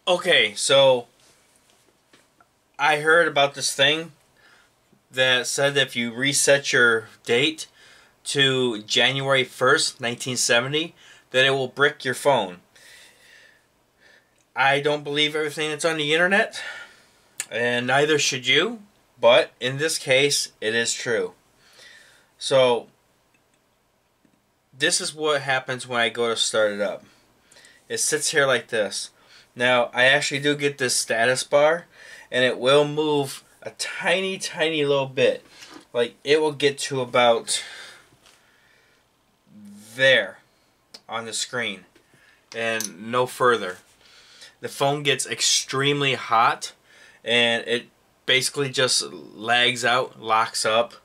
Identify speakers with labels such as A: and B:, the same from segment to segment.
A: Okay, so I heard about this thing that said that if you reset your date to January 1st, 1970, that it will brick your phone. I don't believe everything that's on the internet, and neither should you, but in this case, it is true. So, this is what happens when I go to start it up. It sits here like this. Now, I actually do get this status bar, and it will move a tiny, tiny little bit. Like, it will get to about there on the screen, and no further. The phone gets extremely hot, and it basically just lags out, locks up,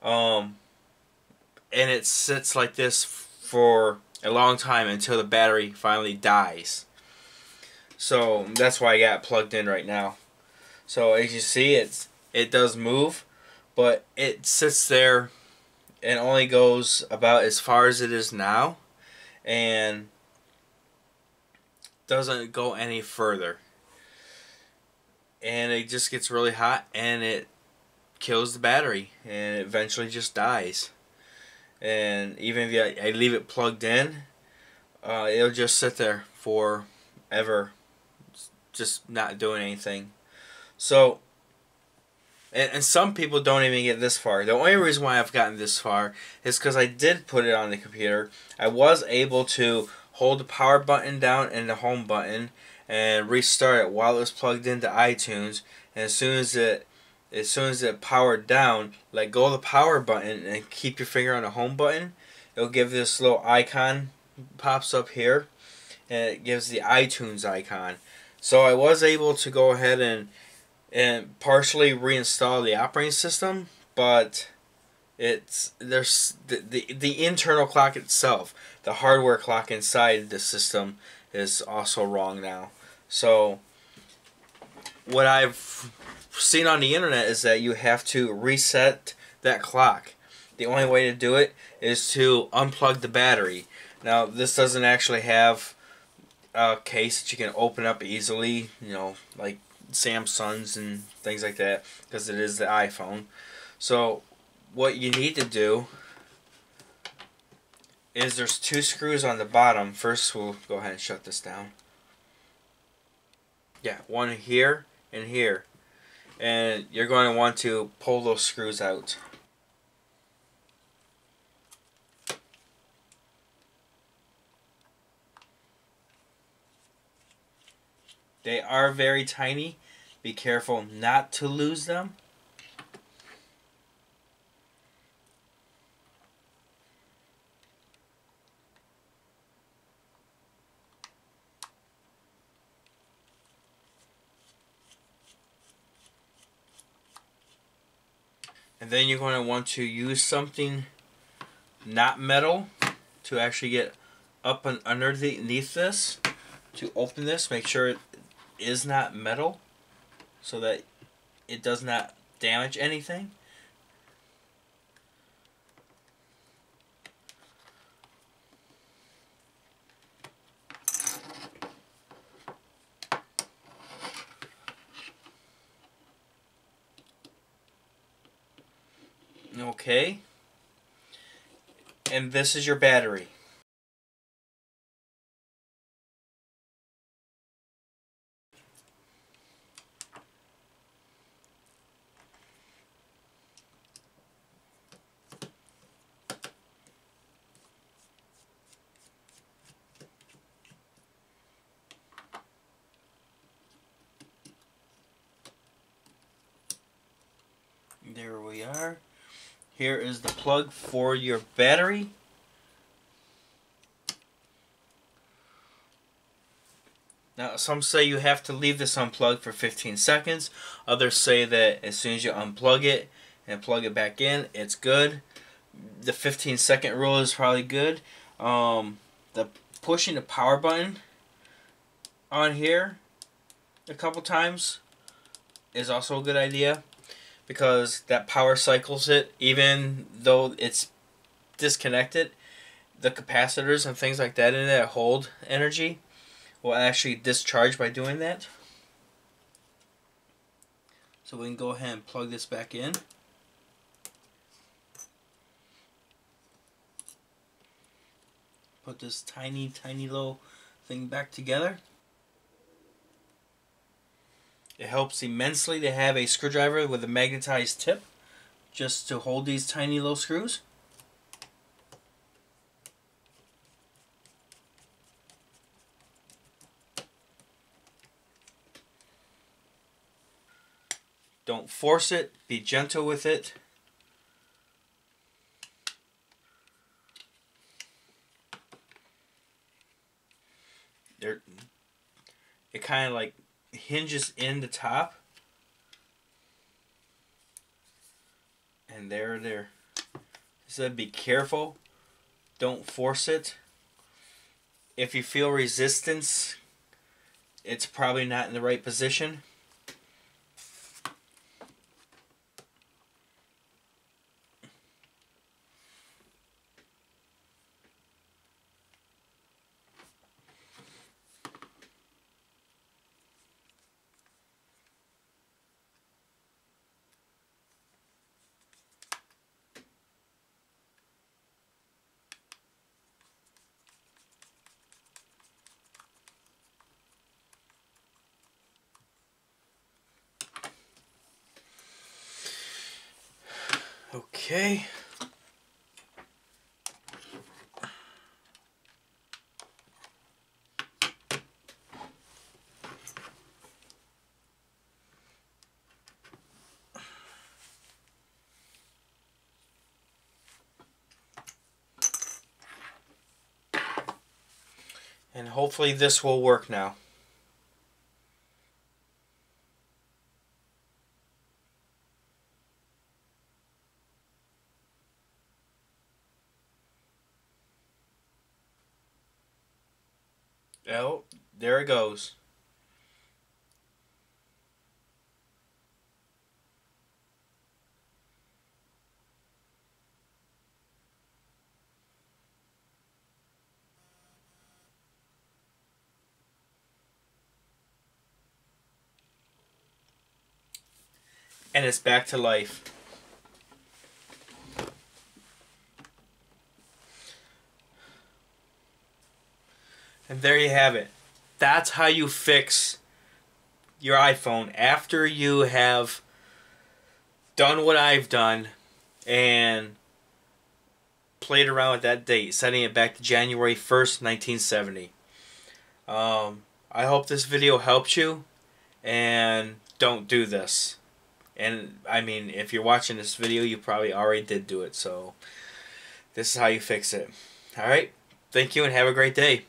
A: and it sits like this for a long time until the battery finally dies. So that's why I got it plugged in right now. So as you see, it does move, but it sits there and only goes about as far as it is now, and doesn't go any further. And it just gets really hot, and it kills the battery, and it eventually just dies. And even if I leave it plugged in, it'll just sit there forever, just not doing anything. So, and some people don't even get this far. The only reason why I've gotten this far is because I did put it on the computer. I was able to hold the power button down and the home button and restart it while it was plugged into iTunes. And as soon as it powered down, let go of the power button and keep your finger on the home button. It'll give this little icon pops up here, and it gives the iTunes icon. So I was able to go ahead and partially reinstall the operating system, but there's the internal clock itself, the hardware clock inside the system, is also wrong now. So what I've seen on the internet is that you have to reset that clock. The only way to do it is to unplug the battery. Now, this doesn't actually have a case that you can open up easily, like Samsung's and things like that, because it is the iPhone. So what you need to do is there's two screws on the bottom. First, we'll go ahead and shut this down. Yeah, one here and here. And you're going to want to pull those screws out. They are very tiny. Be careful not to lose them. And then you're going to want to use something not metal to actually get up and underneath this to open this. Make sure it is not metal so that it does not damage anything. Okay. And this is your battery. There we are. Here is the plug for your battery. Now, some say you have to leave this unplugged for 15 seconds. Others say that as soon as you unplug it and plug it back in, it's good. The 15-second rule is probably good. The pushing the power button on here a couple times is also a good idea, because that power cycles it. Even though it's disconnected, the capacitors and things like that in it that hold energy will actually discharge by doing that. So we can go ahead and plug this back in. Put this tiny little thing back together. It helps immensely to have a screwdriver with a magnetized tip just to hold these tiny little screws. Don't force it, be gentle with it. It kind of like hinges in the top. And there. So be careful. Don't force it. If you feel resistance, it's probably not in the right position. Okay. And hopefully this will work now. Oh, there it goes. And it's back to life. And there you have it. That's how you fix your iPhone after you have done what I've done and played around with that date, setting it back to January 1st, 1970. I hope this video helped you, and don't do this. And I mean, if you're watching this video, you probably already did do it, so this is how you fix it. Alright, thank you and have a great day.